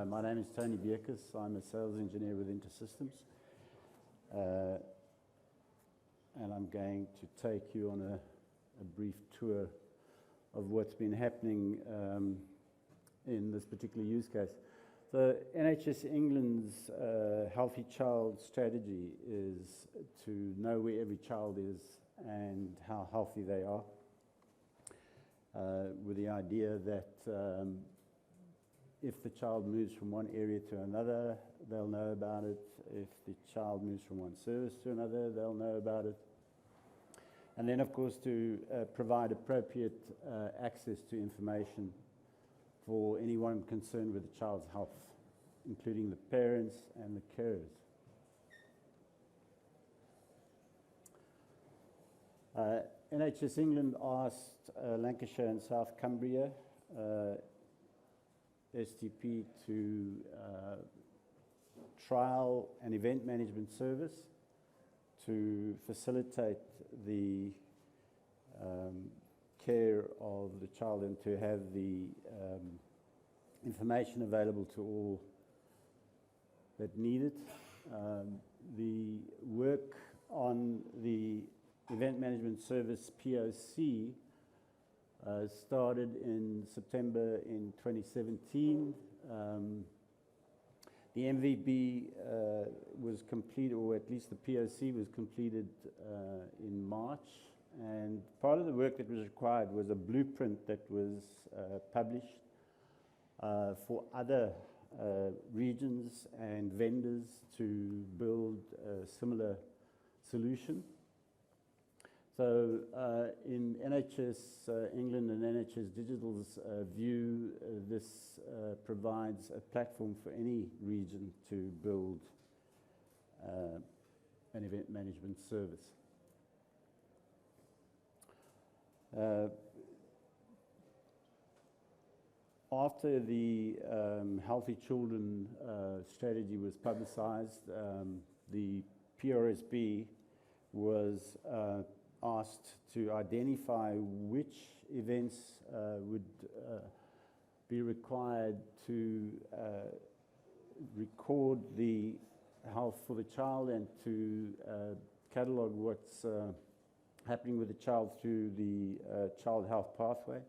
My name is Tony Beukes. I'm a sales engineer with InterSystems. And I'm going to take you on a brief tour of what's been happening in this particular use case. So NHS England's Healthy Child strategy is to know where every child is and how healthy they are, with the idea that if the child moves from one area to another, they'll know about it. If the child moves from one service to another, they'll know about it. And then, of course, to provide appropriate access to information for anyone concerned with the child's health, including the parents and the carers. NHS England asked Lancashire and South Cumbria STP to trial an event management service to facilitate the care of the child and to have the information available to all that need it. The work on the event management service POC started in September in 2017. The MVB was completed, or at least the POC was completed in March. And part of the work that was required was a blueprint that was published for other regions and vendors to build a similar solution. So in NHS England and NHS Digital's view, this provides a platform for any region to build an event management service. After the Healthy Children strategy was publicized, the PRSB was asked to identify which events would be required to record the health for the child and to catalogue what's happening with the child through the child health pathway.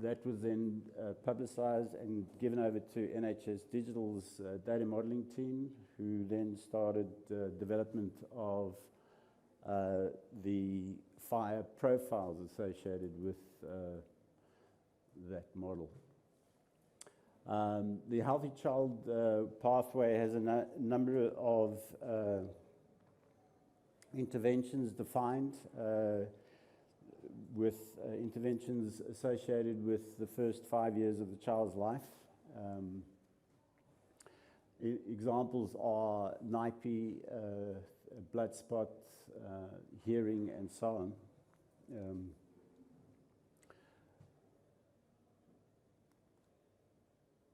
That was then publicized and given over to NHS Digital's data modeling team, who then started development of the FHIR profiles associated with that model. The Healthy Child pathway has a number of interventions defined, with interventions associated with the first 5 years of the child's life. Examples are NIPE, blood spot, hearing, and so on.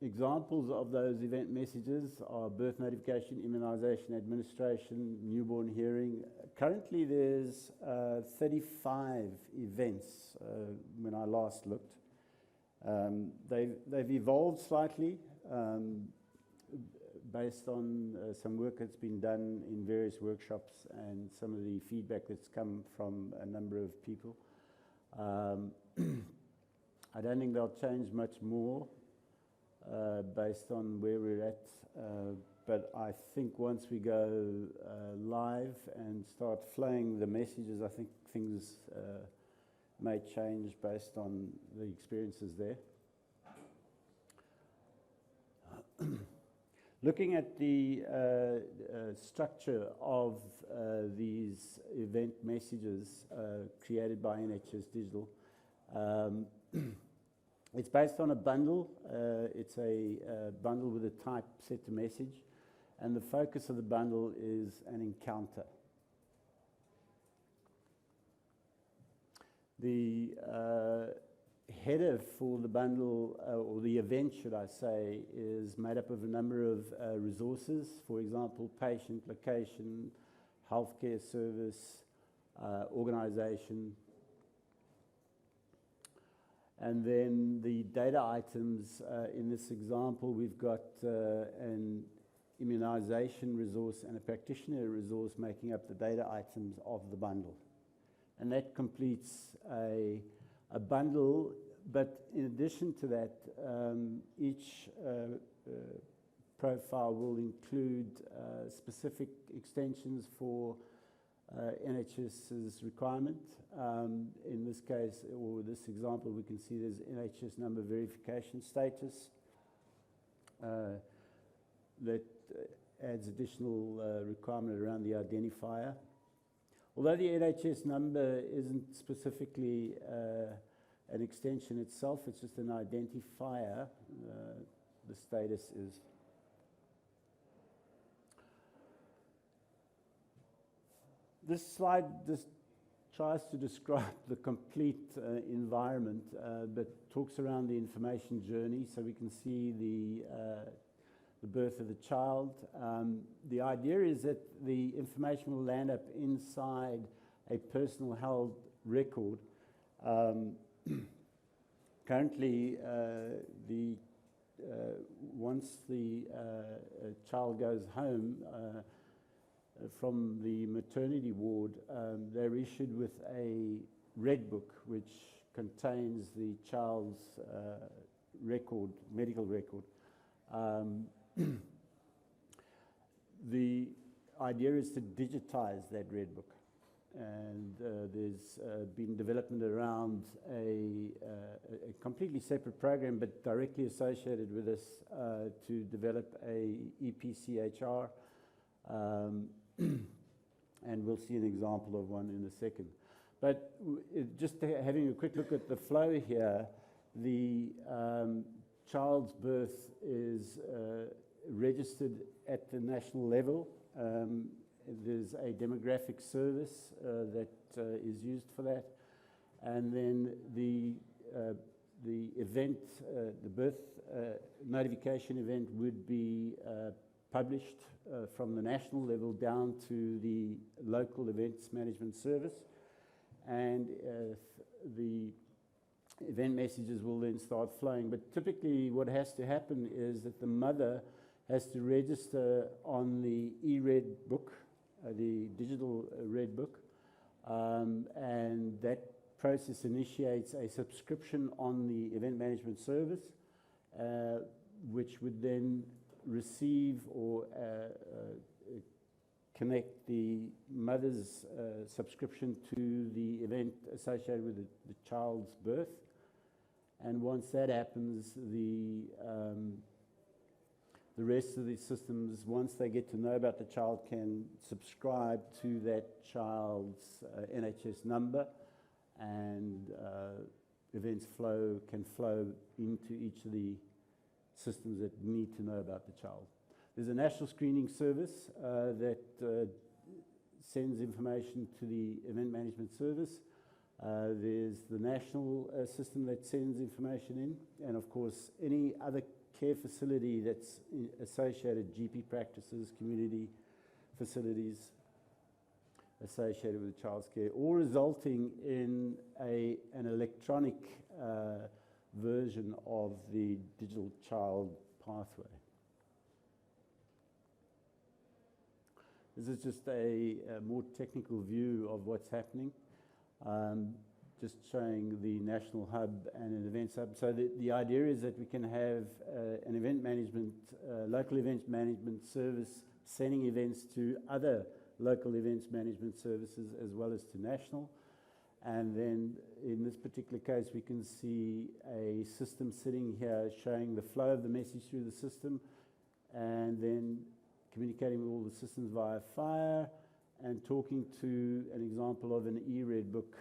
Examples of those event messages are birth notification, immunization, administration, newborn hearing. Currently there's 35 events when I last looked. They've evolved slightly based on some work that's been done in various workshops and some of the feedback that's come from a number of people. I don't think they'll change much more based on where we're at, but I think once we go live and start flowing the messages, I think things may change based on the experiences there. Looking at the structure of these event messages created by NHS Digital, it's based on a bundle. It's a bundle with a type set to message, and the focus of the bundle is an encounter. The header for the bundle, or the event should I say, is made up of a number of resources. For example, patient, location, healthcare service, organisation. And then the data items, in this example, we've got an immunization resource and a practitioner resource making up the data items of the bundle. And that completes a bundle, but in addition to that, each profile will include specific extensions for NHS's requirement. In this case, or this example, we can see there's NHS number verification status that adds additional requirement around the identifier. Although the NHS number isn't specifically an extension itself, it's just an identifier, the status is. This slide just tries to describe the complete environment, but talks around the information journey, so we can see the birth of the child. The idea is that the information will land up inside a personal held record. Currently, once the child goes home from the maternity ward, they're issued with a red book which contains the child's record, medical record. The idea is to digitize that red book, and there's been development around a completely separate program but directly associated with this to develop a EPCHR, and we'll see an example of one in a second. But just having a quick look at the flow here, the child's birth is registered at the national level. There's a demographic service that is used for that, and then the event, the birth notification event would be published from the national level down to the local events management service, and the event messages will then start flowing. But typically what has to happen is that the mother has to register on the e-red book, the digital red book, and that process initiates a subscription on the event management service, which would then receive or connect the mother's subscription to the event associated with the child's birth. And once that happens, the rest of the systems, once they get to know about the child, can subscribe to that child's NHS number, and events can flow into each of the systems that need to know about the child. There's a national screening service that sends information to the event management service. There's the national system that sends information in, and of course any other care facility that's associated, GP practices, community facilities associated with child's care, all resulting in an electronic version of the digital child pathway. This is just a more technical view of what's happening, just showing the national hub and an events hub. So the idea is that we can have an event management, local events management service sending events to other local events management services as well as to national. And then in this particular case, we can see a system sitting here showing the flow of the message through the system, and then communicating with all the systems via FHIR, and talking to an example of an e-red book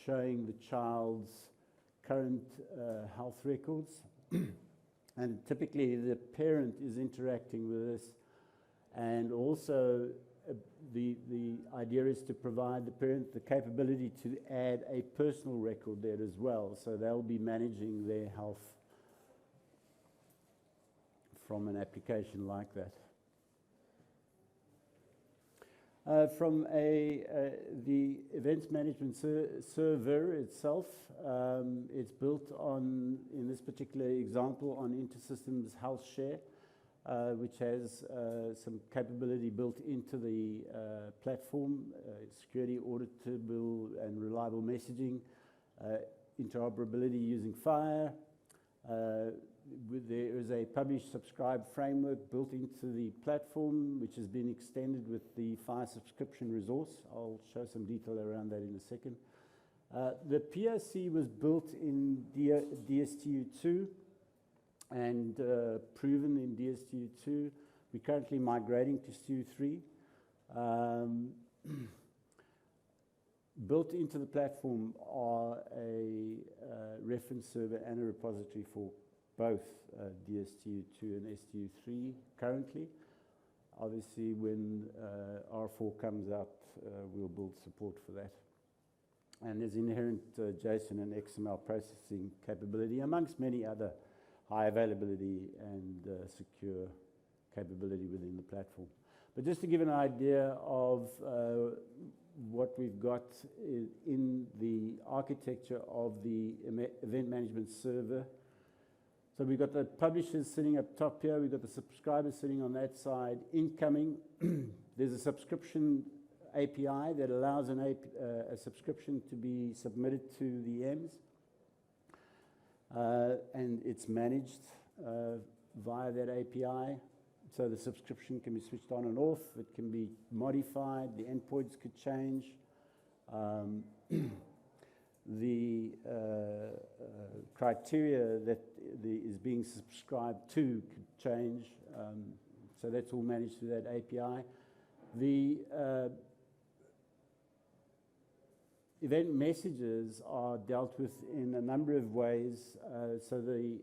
showing the child's current health records. And typically the parent is interacting with this, and also the idea is to provide the parent the capability to add a personal record there as well, so they'll be managing their health from an application like that. From the events management server itself, it's built on, in this particular example, on InterSystems HL7, which has some capability built into the platform, security auditable and reliable messaging, interoperability using FHIR. There is a publish-subscribe framework built into the platform, which has been extended with the FHIR subscription resource. I'll show some detail around that in a second. The POC was built in DSTU2 and proven in DSTU2. We're currently migrating to STU3. Built into the platform are a reference server and a repository for both DSTU2 and STU3 currently. Obviously, when R4 comes out, we'll build support for that. And there's inherent JSON and XML processing capability, amongst many other high availability and secure capability within the platform. But just to give an idea of what we've got in the architecture of the event management server. So we've got the publishers sitting up top here, we've got the subscribers sitting on that side. Incoming, there's a subscription API that allows a subscription to be submitted to the EMS. And it's managed via that API. So the subscription can be switched on and off, it can be modified, the endpoints could change. The criteria that is being subscribed to could change. So that's all managed through that API. The event messages are dealt with in a number of ways. So the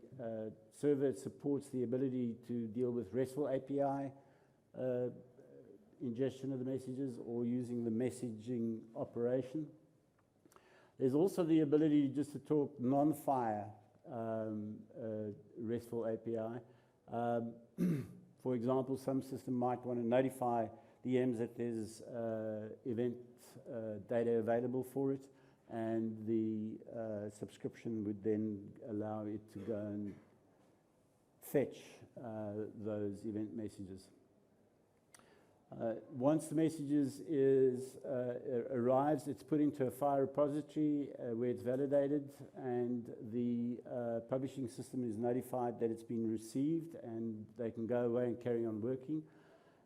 server supports the ability to deal with RESTful API ingestion of the messages or using the messaging operation. There's also the ability just to talk non-FHIR RESTful API. For example, some system might want to notify the EMS that there's event data available for it, and the subscription would then allow it to go and fetch those event messages. Once the messages arrives, it's put into a FHIR repository where it's validated, and the publishing system is notified that it's been received, and they can go away and carry on working.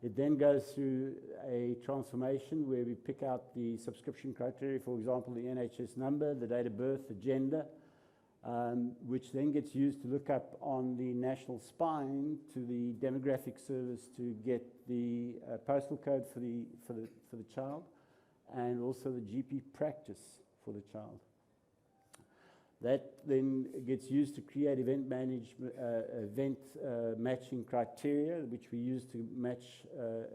It then goes through a transformation where we pick out the subscription criteria, for example, the NHS number, the date of birth, the gender, which then gets used to look up on the national spine to the demographic service to get the postal code for the child, and also the GP practice for the child. That then gets used to create event matching criteria, which we use to match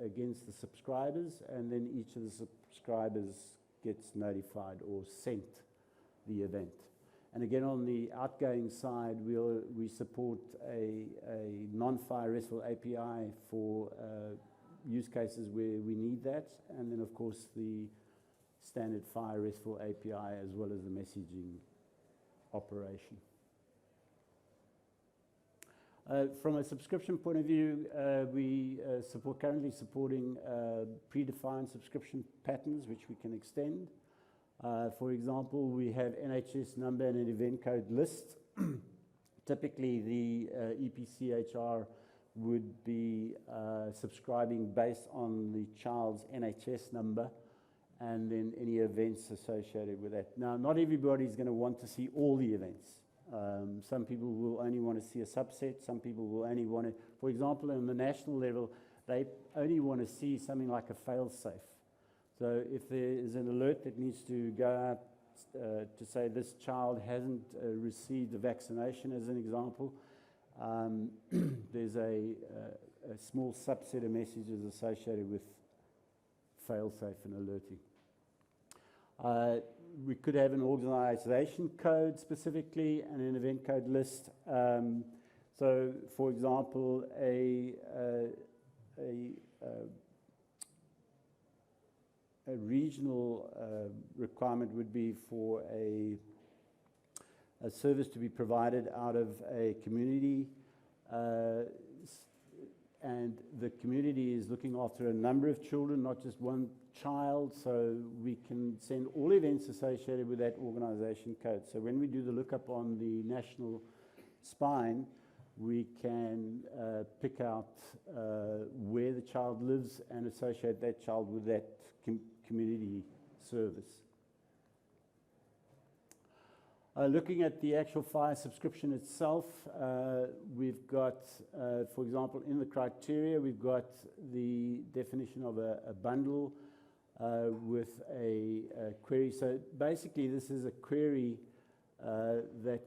against the subscribers, and then each of the subscribers gets notified or sent the event. And again, on the outgoing side, we support a non-FHIR RESTful API for use cases where we need that, and then of course the standard FHIR RESTful API as well as the messaging operation. From a subscription point of view, we currently supporting predefined subscription patterns which we can extend. For example, we have NHS number and an event code list. Typically, the EPCHR would be subscribing based on the child's NHS number and then any events associated with that. Now, not everybody's going to want to see all the events. Some people will only want to see a subset. Some people will only want to, for example, on the national level, they only want to see something like a fail-safe. So if there is an alert that needs to go out to say this child hasn't received a vaccination, as an example, there's a small subset of messages associated with fail-safe and alerting. We could have an organization code specifically and an event code list. So, for example, regional requirement would be for a service to be provided out of a community, and the community is looking after a number of children, not just one child, so we can send all events associated with that organization code. So when we do the lookup on the national spine, we can pick out where the child lives and associate that child with that community service. Looking at the actual FHIR subscription itself, we've got, for example, in the criteria, we've got the definition of a bundle with a query. So basically, this is a query that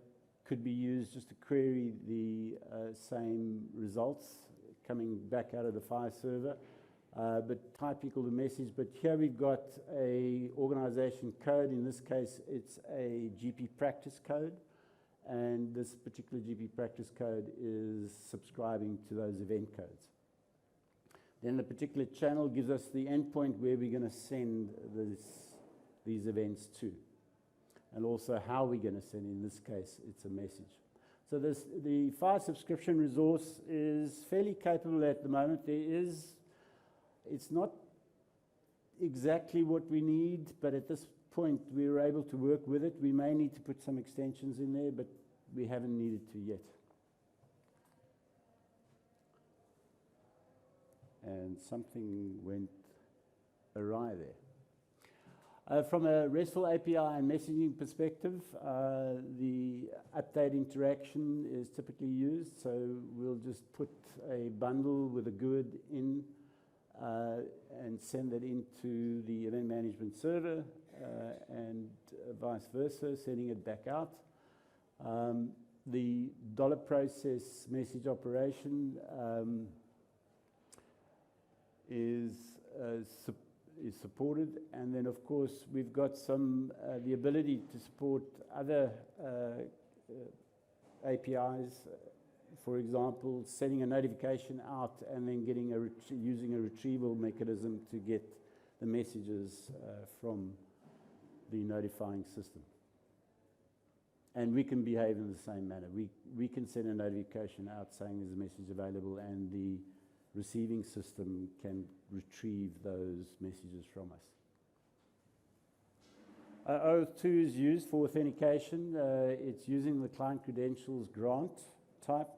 could be used just to query the same results coming back out of the FHIR server, but type equal the message. But here we've got a organization code. In this case, it's a GP practice code, and this particular GP practice code is subscribing to those event codes. Then the particular channel gives us the endpoint where we're going to send these events to, and also how we're going to send. In this case, it's a message. So the FHIR subscription resource is fairly capable at the moment. It's not exactly what we need, but at this point we were able to work with it. We may need to put some extensions in there, but we haven't needed to yet. And something went awry there. From a RESTful API and messaging perspective, the update interaction is typically used. So we'll just put a bundle with a GUID in and send that into the event management server and vice versa, sending it back out. The $process message operation is supported, and then of course we've got some the ability to support other APIs. For example, sending a notification out and then getting using a retrieval mechanism to get the messages from the notifying system. And we can behave in the same manner. We can send a notification out saying there's a message available, and the receiving system can retrieve those messages from us. OAuth 2 is used for authentication. It's using the client credentials grant type.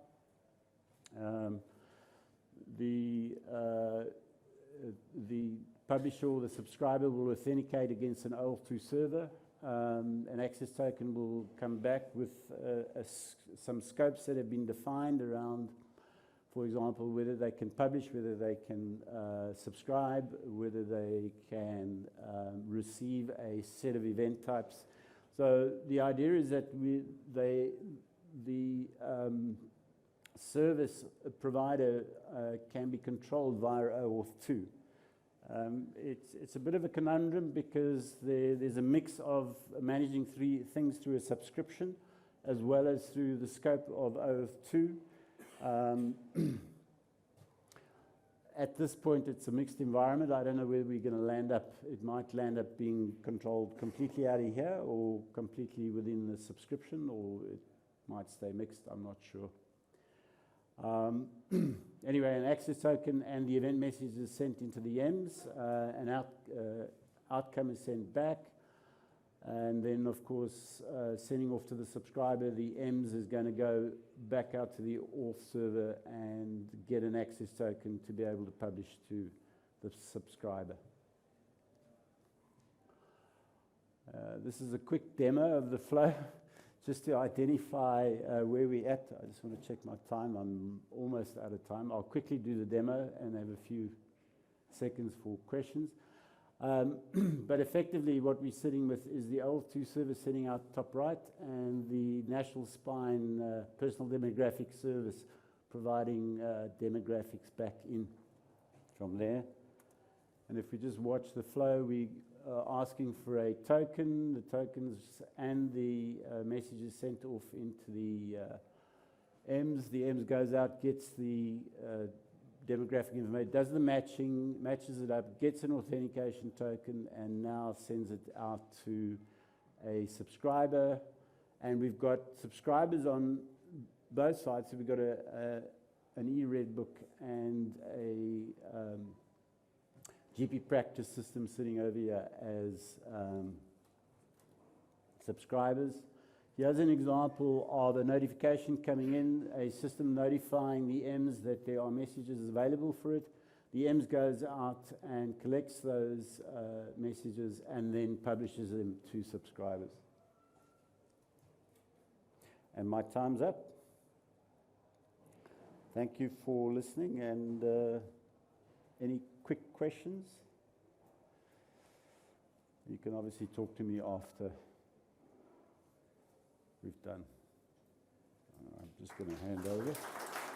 The publisher or the subscriber will authenticate against an OAuth 2 server. An access token will come back with some scopes that have been defined around, for example, whether they can publish, whether they can subscribe, whether they can receive a set of event types. So the idea is that the service provider can be controlled via OAuth 2. It's a bit of a conundrum because there's a mix of managing three things through a subscription as well as through the scope of OAuth 2. At this point, it's a mixed environment. I don't know where we're going to land up. It might land up being controlled completely out of here or completely within the subscription, or it might stay mixed. I'm not sure. Anyway, an access token and the event message is sent into the EMS. An outcome is sent back. And then, of course, sending off to the subscriber, the EMS is going to go back out to the auth server and get an access token to be able to publish to the subscriber. This is a quick demo of the flow, just to identify where we're at. I just want to check my time. I'm almost out of time. I'll quickly do the demo and have a few seconds for questions. But effectively, what we're sitting with is the OAuth 2 service sitting out top right, and the National Spine personal demographic service providing demographics back in from there. And if we just watch the flow, we are asking for a token. The tokens and the messages sent off into the EMS. The EMS goes out, gets the demographic information, does the matching, matches it up, gets an authentication token, and now sends it out to a subscriber. And we've got subscribers on both sides. So we've got an e-read book and a GP practice system sitting over here as subscribers. Here's an example of a notification coming in, a system notifying the EMS that there are messages available for it. The EMS goes out and collects those messages and then publishes them to subscribers. And my time's up. Thank you for listening, and any quick questions? You can obviously talk to me after we've done. I'm just going to hand over.